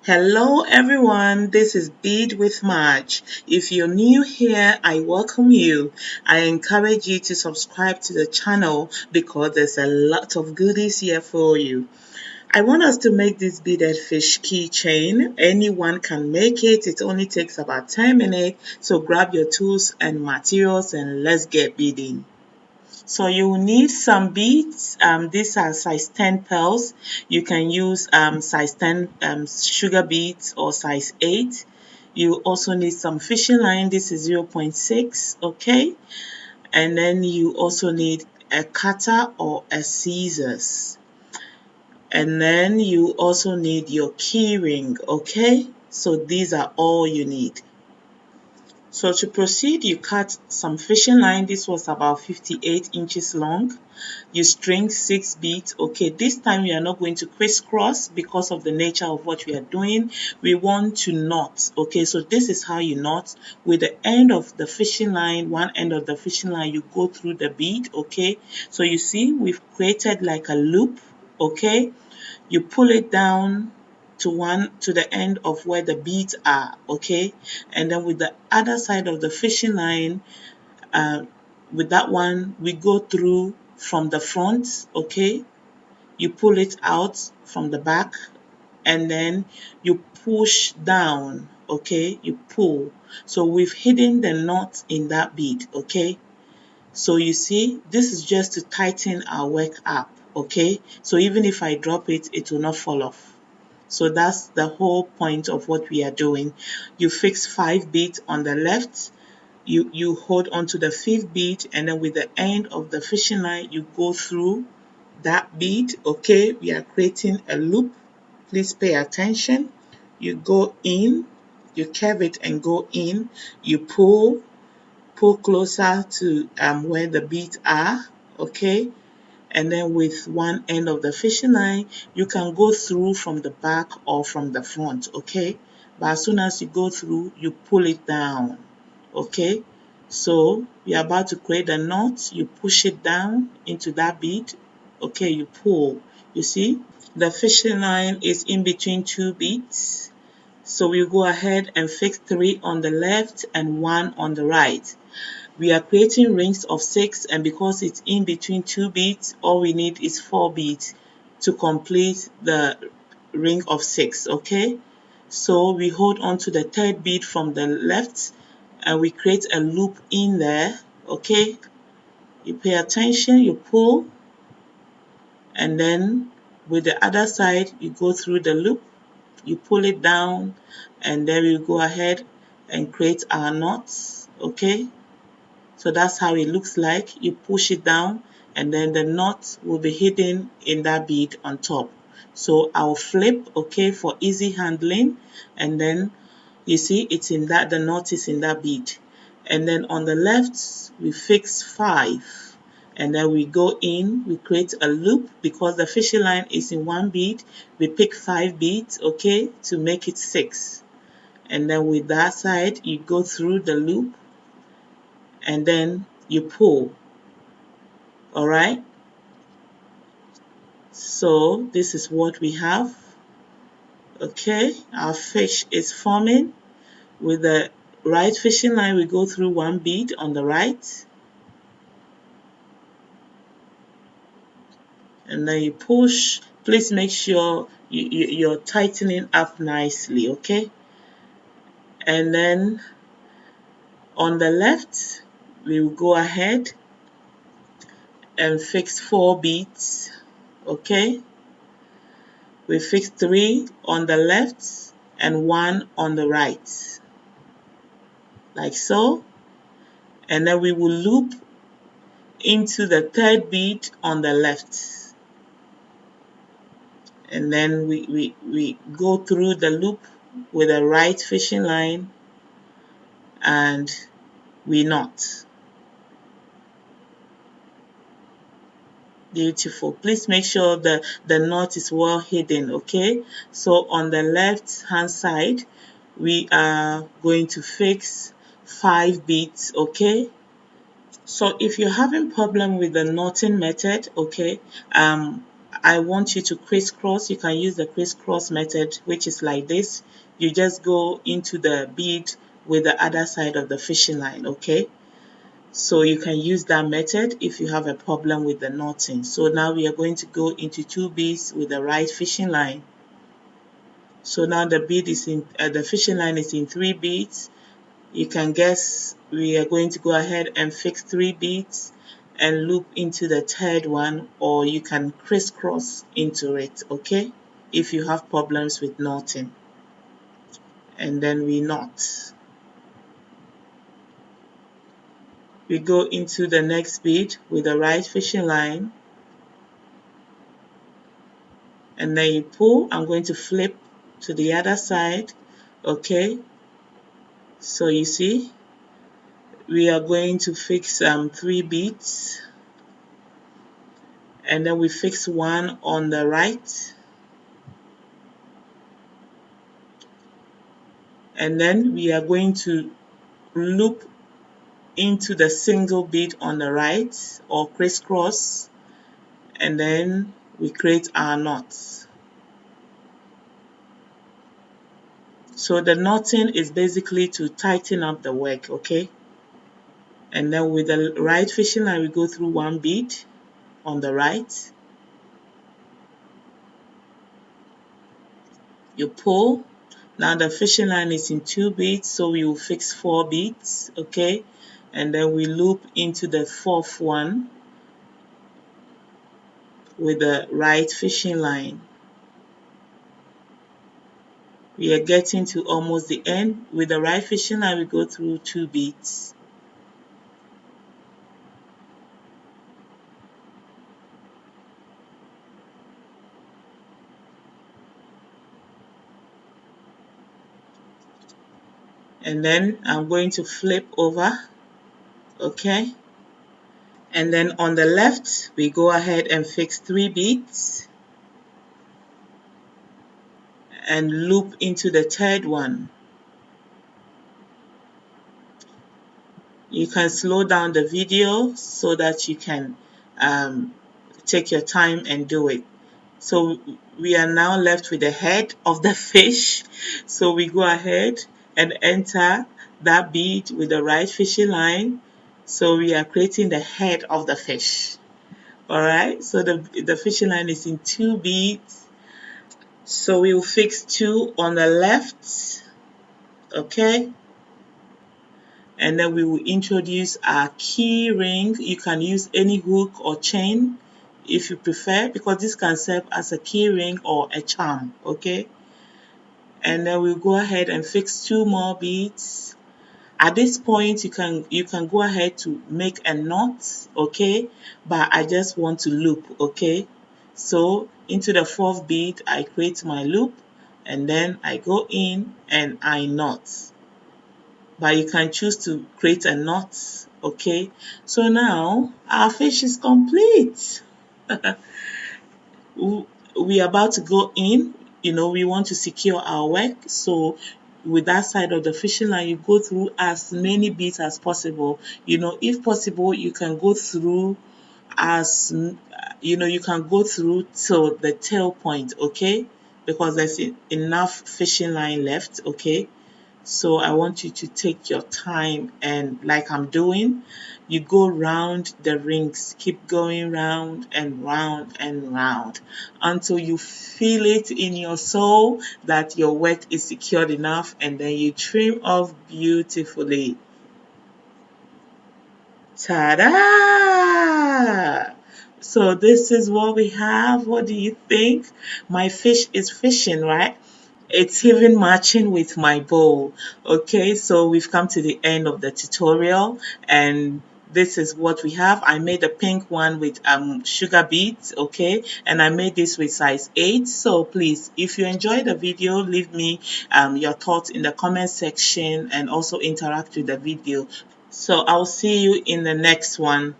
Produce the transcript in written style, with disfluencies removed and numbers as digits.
Hello everyone, this is Bead with Marge. If you're new here, I welcome you. I encourage you to subscribe to the channel because there's a lot of goodies here for you. I want us to make this beaded fish keychain. Anyone can make it. It only takes about 10 minutes. So grab your tools and materials and let's get beading. So you will need some beads. These are size 10 pearls. You can use size 10 sugar beads or size 8. You also need some fishing line. This is 0.6, okay? And then you also need a cutter or a scissors. And then you also need your key ring, okay? So these are all you need. So to proceed, you cut some fishing line. This was about 58 inches long. You string 6 beads. Okay, this time we are not going to crisscross because of the nature of what we are doing. We want to knot. Okay, so this is how you knot. With the end of the fishing line, one end of the fishing line, you go through the bead. Okay, so you see we've created like a loop. Okay, you pull it down to the end of where the beads are, okay? And then with the other side of the fishing line, with that one, we go through from the front, okay? You pull it out from the back and then you push down, okay? You pull. So we've hidden the knot in that bead, okay? So you see, this is just to tighten our work up, okay? So even if I drop it, it will not fall off. So that's the whole point of what we are doing. You fix 5 beads on the left, you hold on to the 5th bead, and then with the end of the fishing line, you go through that bead, okay? We are creating a loop. Please pay attention. You go in, you curve it and go in, you pull closer to where the beads are, okay? And then with one end of the fishing line, you can go through from the back or from the front, okay? But as soon as you go through, you pull it down, okay? So you're about to create a knot, you push it down into that bead, okay? You pull, you see? The fishing line is in between 2 beads. So we go ahead and fix 3 on the left and 1 on the right. We are creating rings of 6, and because it's in between 2 beads, all we need is 4 beads to complete the ring of 6, okay? So we hold on to the 3rd bead from the left and we create a loop in there, okay? You pay attention, you pull, and then with the other side, you go through the loop, you pull it down, and then we go ahead and create our knots, okay? So that's how it looks like. You push it down and then the knot will be hidden in that bead on top. So I'll flip, okay, for easy handling, and then you see it's in that, the knot is in that bead. And then on the left, we fix 5. And then we go in, we create a loop because the fishing line is in 1 bead. We pick 5 beads, okay, to make it 6. And then with that side, you go through the loop and then you pull, all right? So this is what we have, okay? Our fish is forming. With the right fishing line, we go through 1 bead on the right, and then you push. Please make sure you're tightening up nicely, okay? And then on the left, we will go ahead and fix 4 beads, okay? We fix 3 on the left and 1 on the right, like so. And then we will loop into the 3rd bead on the left. And then we go through the loop with the right fishing line and we knot. Beautiful. Please make sure the knot is well hidden, okay? So on the left hand side, we are going to fix 5 beads, okay? So if you're having problem with the knotting method, okay, I want you to crisscross. You can use the crisscross method, which is like this. You just go into the bead with the other side of the fishing line, okay? So you can use that method if you have a problem with the knotting. So now we are going to go into 2 beads with the right fishing line. So now the bead is in the fishing line is in 3 beads. You can guess we are going to go ahead and fix 3 beads and loop into the third one, or you can crisscross into it, okay? If you have problems with knotting. And then we knot. We go into the next bead with the right fishing line, and then you pull. I'm going to flip to the other side, okay? So you see, we are going to fix 3 beads, and then we fix 1 on the right, and then we are going to loop into the single bead on the right, or crisscross, and then we create our knots. So the knotting is basically to tighten up the work, okay? And then with the right fishing line, we go through 1 bead on the right. You pull. Now the fishing line is in 2 beads, so we will fix 4 beads, okay? And then we loop into the 4th one with the right fishing line. We are getting to almost the end. With the right fishing line, we go through 2 beads. And then I'm going to flip over, okay? And then on the left, we go ahead and fix 3 beads and loop into the third one. You can slow down the video so that you can take your time and do it. So we are now left with the head of the fish. So we go ahead and enter that bead with the right fishing line. So we are creating the head of the fish. Alright, so the fishing line is in 2 beads. So we will fix 2 on the left, okay? And then we will introduce our key ring. You can use any hook or chain if you prefer, because this can serve as a key ring or a charm, okay? And then we'll go ahead and fix 2 more beads. At this point, you can go ahead to make a knot, okay? But I just want to loop, okay? So into the 4th bead, I create my loop, and then I go in and I knot. But you can choose to create a knot, okay? So now our fish is complete. We are about to go in. We want to secure our work. So with that side of the fishing line, you go through as many beads as possible. If possible, you can go through you can go through till the tail point, okay? Because there's enough fishing line left, okay? So I want you to take your time, and like I'm doing, you go round the rings, keep going round and round and round until you feel it in your soul that your work is secured enough, and then you trim off beautifully. Ta-da! So this is what we have. What do you think? My fish is fishing, right? It's even matching with my bowl. Okay, so we've come to the end of the tutorial, and this is what we have. I made a pink one with sugar beads, okay, and I made this with size 8. So please, if you enjoyed the video, leave me your thoughts in the comment section and also interact with the video. So I'll see you in the next one.